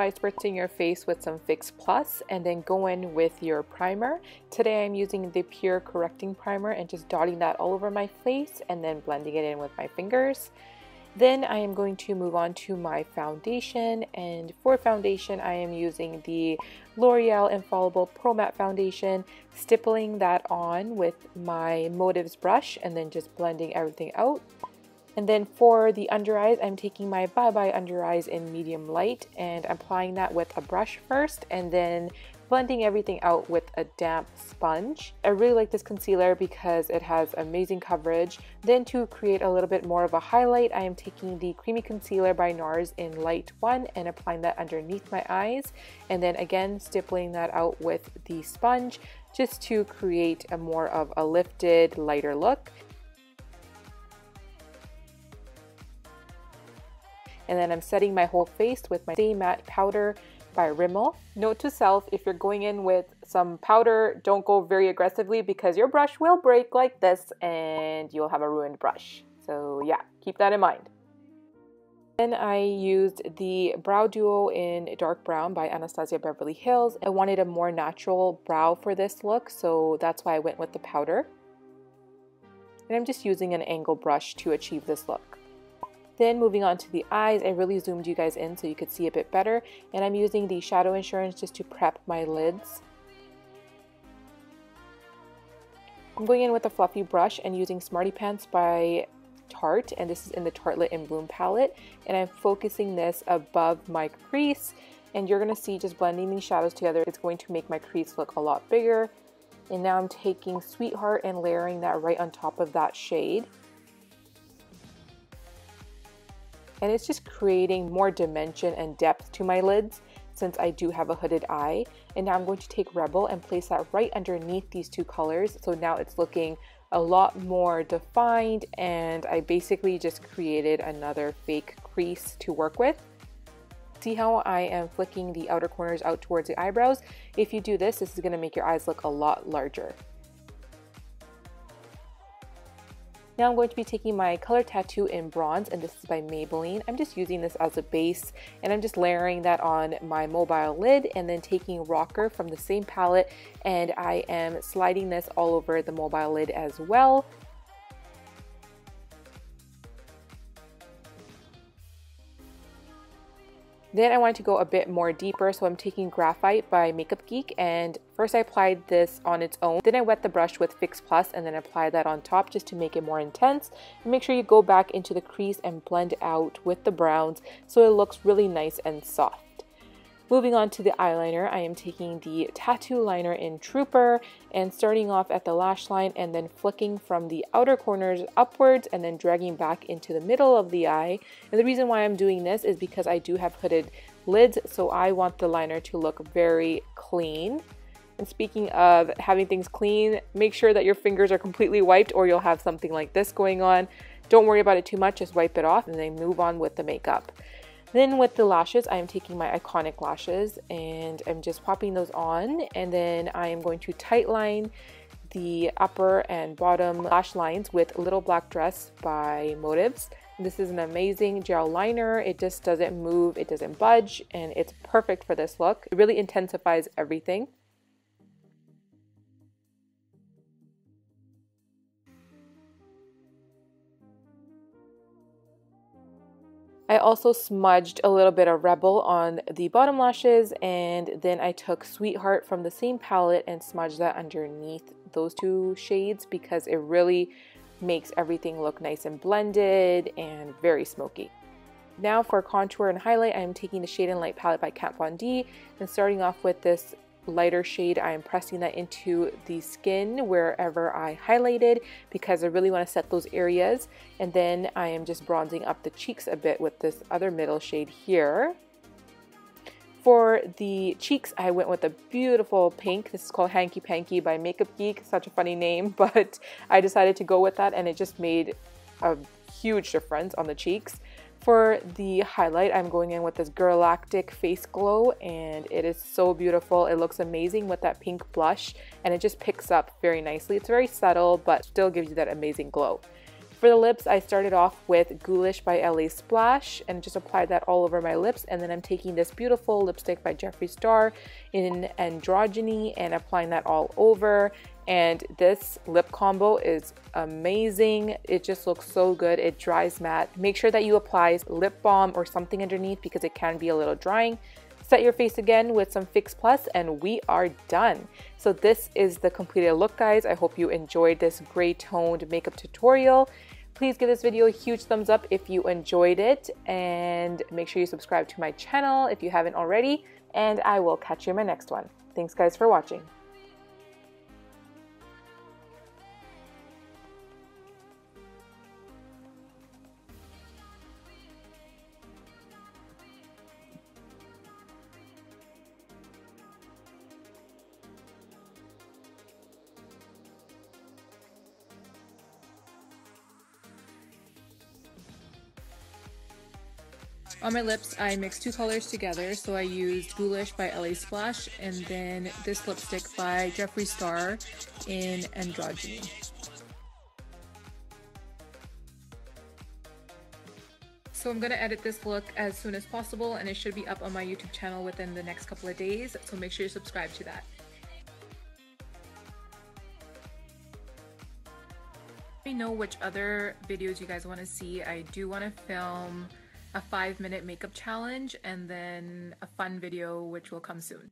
by spritzing your face with some Fix Plus and then go in with your primer. Today I'm using the Pure Correcting Primer and just dotting that all over my face and then blending it in with my fingers. Then I am going to move on to my foundation, and for foundation I am using the L'Oreal Infallible Pro Matte Foundation, stippling that on with my Motives brush and then just blending everything out. And then for the under eyes, I'm taking my Bye Bye Under Eyes in medium light and applying that with a brush first and then blending everything out with a damp sponge. I really like this concealer because it has amazing coverage. Then to create a little bit more of a highlight, I am taking the Creamy Concealer by Nars in light 1 and applying that underneath my eyes. And then again, stippling that out with the sponge just to create a more of a lifted, lighter look. And then I'm setting my whole face with my Stay Matte Powder by Rimmel. Note to self, if you're going in with some powder, don't go very aggressively because your brush will break like this and you'll have a ruined brush. So yeah, keep that in mind. Then I used the Brow Duo in Dark Brown by Anastasia Beverly Hills. I wanted a more natural brow for this look, so that's why I went with the powder. And I'm just using an angle brush to achieve this look. Then moving on to the eyes, I really zoomed you guys in so you could see a bit better. And I'm using the Shadow Insurance just to prep my lids. I'm going in with a fluffy brush and using Smarty Pants by Tarte. And this is in the Tartelette in Bloom palette. And I'm focusing this above my crease. And you're going to see just blending these shadows together, it's going to make my crease look a lot bigger. And now I'm taking Sweetheart and layering that right on top of that shade. And it's just creating more dimension and depth to my lids since I do have a hooded eye. And now I'm going to take Rebel and place that right underneath these two colors. So now it's looking a lot more defined, and I basically just created another fake crease to work with. See how I am flicking the outer corners out towards the eyebrows? If you do this, this is going to make your eyes look a lot larger. Now I'm going to be taking my Color Tattoo in Bronze, and this is by Maybelline. I'm just using this as a base, and I'm just layering that on my mobile lid, and then taking Rocker from the same palette, and I am sliding this all over the mobile lid as well. Then I wanted to go a bit more deeper, so I'm taking Graphite by Makeup Geek, and first I applied this on its own. Then I wet the brush with Fix Plus and then apply that on top just to make it more intense. And make sure you go back into the crease and blend out with the browns so it looks really nice and soft. Moving on to the eyeliner, I am taking the Tattoo Liner in Tropper and starting off at the lash line and then flicking from the outer corners upwards and then dragging back into the middle of the eye. And the reason why I'm doing this is because I do have hooded lids, so I want the liner to look very clean. And speaking of having things clean, make sure that your fingers are completely wiped or you'll have something like this going on. Don't worry about it too much, just wipe it off and then move on with the makeup. Then with the lashes, I am taking my Iconic lashes and I'm just popping those on, and then I am going to tight line the upper and bottom lash lines with Little Black Dress by Motives. This is an amazing gel liner. It just doesn't move, it doesn't budge, and it's perfect for this look. It really intensifies everything. I also smudged a little bit of Rebel on the bottom lashes, and then I took Sweetheart from the same palette and smudged that underneath those two shades because it really makes everything look nice and blended and very smoky. Now for contour and highlight, I am taking the Shade and Light palette by Kat Von D and starting off with this lighter shade. I am pressing that into the skin wherever I highlighted because I really want to set those areas, and then I am just bronzing up the cheeks a bit with this other middle shade here. For the cheeks, I went with a beautiful pink. This is called Hanky Panky by Makeup Geek. Such a funny name, but I decided to go with that and it just made a huge difference on the cheeks. For the highlight, I'm going in with this Galactic Face Glow, and it is so beautiful. It looks amazing with that pink blush, and it just picks up very nicely. It's very subtle, but still gives you that amazing glow. For the lips, I started off with Ghoulish by LA Splash and just applied that all over my lips. And then I'm taking this beautiful lipstick by Jeffree Star in Androgyny and applying that all over. And this lip combo is amazing. It just looks so good. It dries matte. Make sure that you apply lip balm or something underneath because it can be a little drying. Set your face again with some Fix Plus and we are done. So this is the completed look, guys. I hope you enjoyed this gray toned makeup tutorial. Please give this video a huge thumbs up if you enjoyed it, and make sure you subscribe to my channel if you haven't already, and I will catch you in my next one. Thanks guys for watching. On my lips, I mixed two colors together, so I used Ghoulish by LA Splash and then this lipstick by Jeffree Star in Androgyny. So I'm going to edit this look as soon as possible and it should be up on my YouTube channel within the next couple of days, so make sure you subscribe to that. Let me know which other videos you guys want to see. I do want to film a 5-minute makeup challenge and then a fun video which will come soon.